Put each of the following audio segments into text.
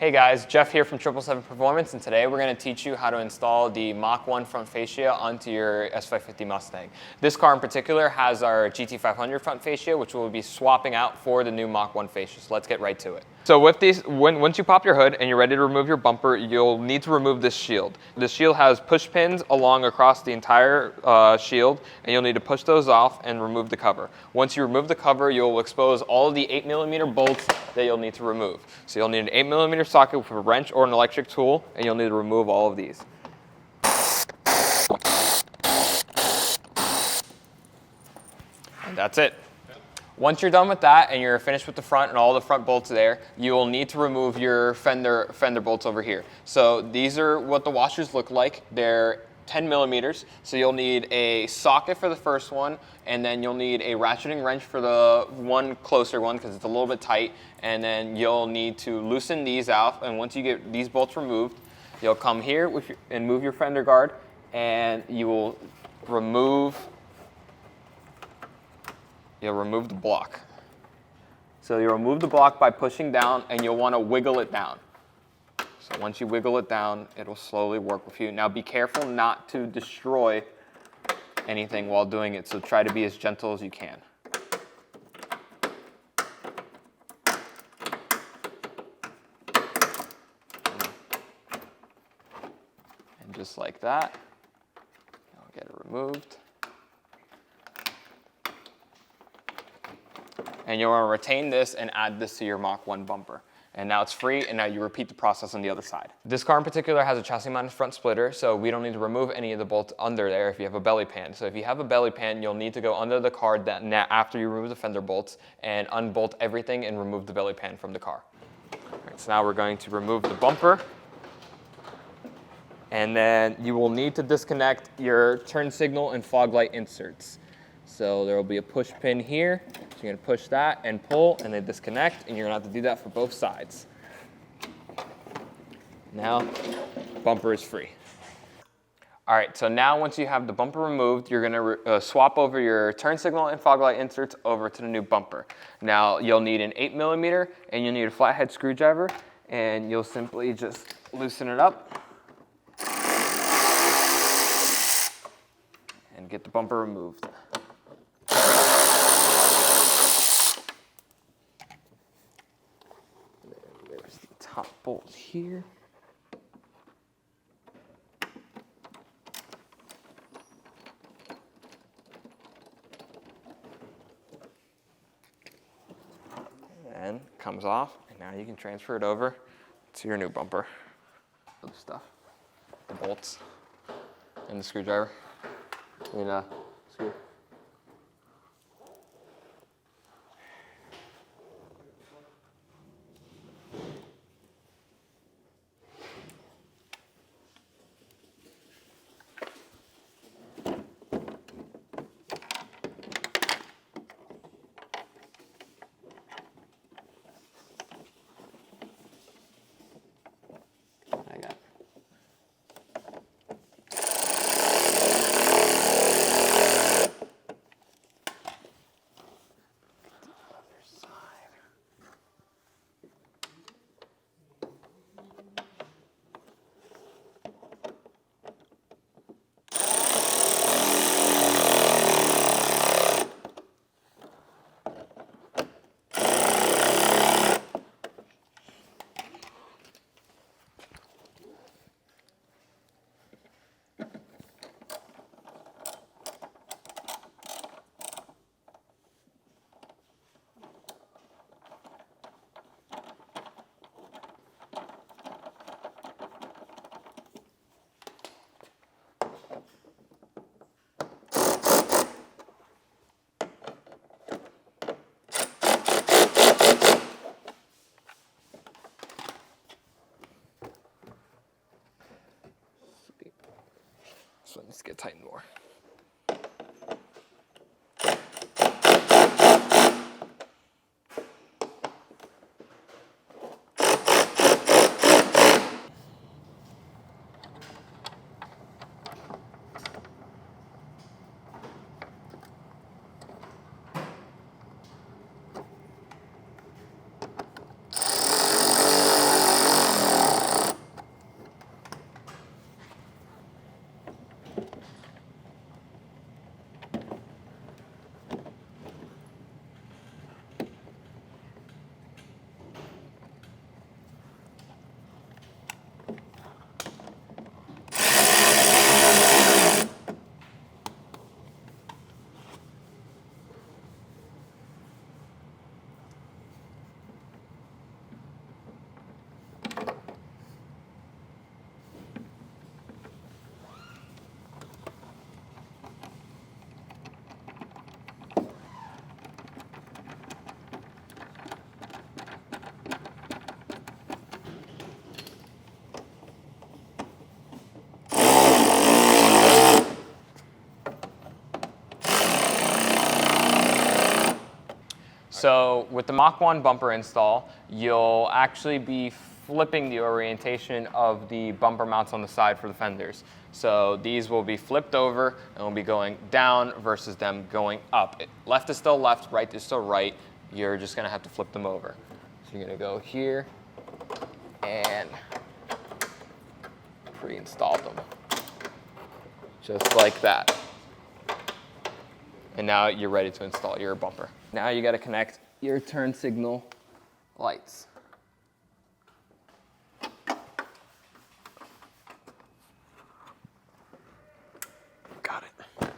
Hey guys, Jeff here from 777 Performance, and today we're going to teach you how to install the Mach 1 front fascia onto your S550 Mustang. This car in particular has our GT500 front fascia, which we'll be swapping out for the new Mach 1 fascia, so let's get right to it. So with these, once you pop your hood and you're ready to remove your bumper, you'll need to remove this shield. This shield has push pins along across the entire shield, and you'll need to push those off and remove the cover. Once you remove the cover, you'll expose all of the 8mm bolts that you'll need to remove. So you'll need an 8mm socket with a wrench or an electric tool, and you'll need to remove all of these. And that's it. Once you're done with that and you're finished with the front and all the front bolts there, you will need to remove your fender bolts over here. So these are what the washers look like. They're 10mm, so you'll need a socket for the first one, and then you'll need a ratcheting wrench for the one closer one because it's a little bit tight, and then you'll need to loosen these out, and once you get these bolts removed, you'll come here and move your fender guard, and you will remove the block. So you'll remove the block by pushing down, and you'll want to wiggle it down. So once you wiggle it down, it'll slowly work with you. Now be careful not to destroy anything while doing it, so try to be as gentle as you can. And just like that, I'll get it removed. And you'll want to retain this and add this to your Mach 1 bumper. And now it's free, and now you repeat the process on the other side. This car in particular has a chassis-mounted front splitter, so we don't need to remove any of the bolts under there if you have a belly pan. So if you have a belly pan, you'll need to go under the car after you remove the fender bolts and unbolt everything and remove the belly pan from the car. All right, so now we're going to remove the bumper. And then you will need to disconnect your turn signal and fog light inserts. So there will be a push pin here. So you're going to push that and pull, and then disconnect, and you're going to have to do that for both sides. Now, bumper is free. All right, so now once you have the bumper removed, you're going to swap over your turn signal and fog light inserts over to the new bumper. Now, you'll need an 8mm, and you'll need a flathead screwdriver, and you'll simply just loosen it up and get the bumper removed. There's the top bolt here. And comes off, and now you can transfer it over to your new bumper. Other stuff, the bolts and the screwdriver. Screw. I got it. So let's get tightened more. So with the Mach 1 bumper install, you'll actually be flipping the orientation of the bumper mounts on the side for the fenders. So these will be flipped over and will be going down versus them going up. Left is still left, right is still right. You're just gonna have to flip them over. So you're gonna go here and pre-install them. Just like that. And now you're ready to install your bumper. Now you gotta connect your turn signal lights. Got it.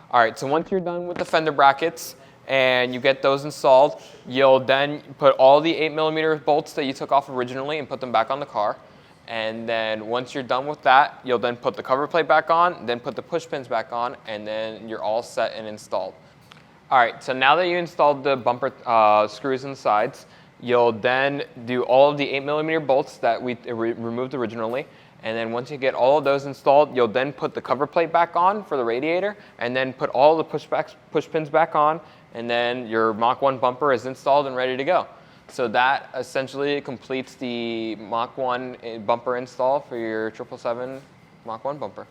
All right, so once you're done with the fender brackets and you get those installed, you'll then put all the 8mm bolts that you took off originally and put them back on the car. And then once you're done with that, you'll then put the cover plate back on, then put the push pins back on, and then you're all set and installed. All right, so now that you installed the bumper screws and sides, you'll then do all of the 8mm bolts that we removed originally. And then once you get all of those installed, you'll then put the cover plate back on for the radiator, and then put all the push pins back on, and then your Mach 1 bumper is installed and ready to go. So that essentially completes the Mach 1 bumper install for your 777 Mach 1 bumper.